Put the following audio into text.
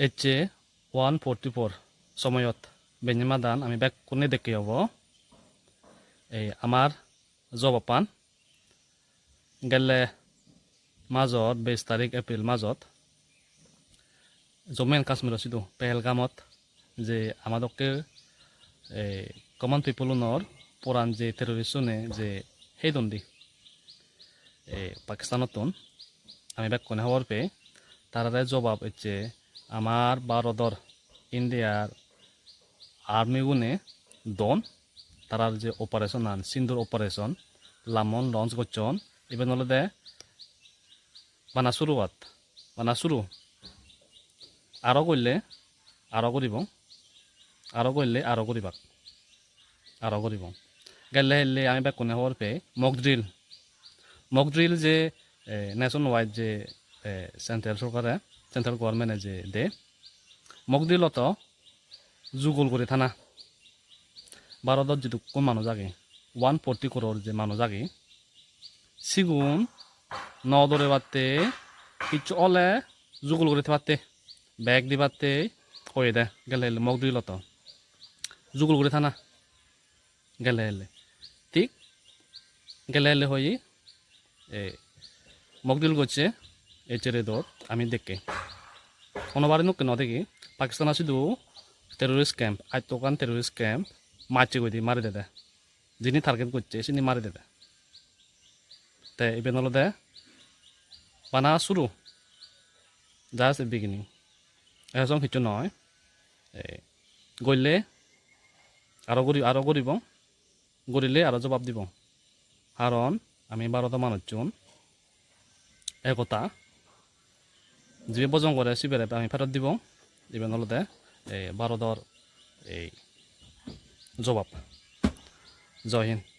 এইচে 144 সময়ত বেনিমাদান আমি বেক কোনে দেখি হব এই আমার জবাপান গেলে মাজত 22 তারিখ এপ্রিল মাজত জম্মু এণ্ড কাশ্মীৰ আছিলো পেহেলগামত যে আমাদকে কমন পিপলনৰ পুরান যে টেরোরিস্টনে যে সেই দণ্ডি পাকিস্তানতন আমি বেক কোনে হওয়ার পে তারারে জবাব হচ্ছে আমার ভারতর ইন্ডিয়ার আর্মি গুনে দন তারার যে অপারেশন আন সিন্দুর অপারেশন লামন লঞ্চ করছন ইভেন হলে দে বানা শুরু আরো করলে আরো করিব আরো করলে আরো করিবাক আরো করিব গেলে হেললে আমি বেক কোনে হওয়ার পে মক ড্রিল যে ন্যাশন ওয়াইড যে সেন্ট্রাল সরকারে সেন্ট্রাল গভর্নমেন্টে যে দে মক ড্রিলত যুগল করে থানা ভারতত যেটু কোন মানুষ আগে 140 করোর যে মানুষ আগে সিগুন নদরে বাতে কিছু অলে যুগল করে পারতে ব্যাগ দিবাতে হয়ে দে গেলে মক ড্রিলত যুগল করে থানা গেলে ঠিক গেলে হয়ে মকডিল করছে এই চেরে দর আমি দেখে কোনোবারে নোকে ন দেখি পাকিস্তান আসিদু টেরোরিস্ট ক্যাম্প আইতকান টেরোরিস্ট ক্যাম্প মারছে কই দি মারি দে যিনি টার্গেট করছে সিনি মারি দে তে ইভেন হলো দে বানা শুরু জাস্ট বিগিনিং এসং কিছু নয় গইলে আরো করিব গড়িলে আরো জবাব দিব কারণ আমি ভারতের মানুষজন একতা যে বজন করে সিবেরে আমি ফেরত দিব ইভেন হলো দে ভারতের এই জবাব জয় হিন্দ।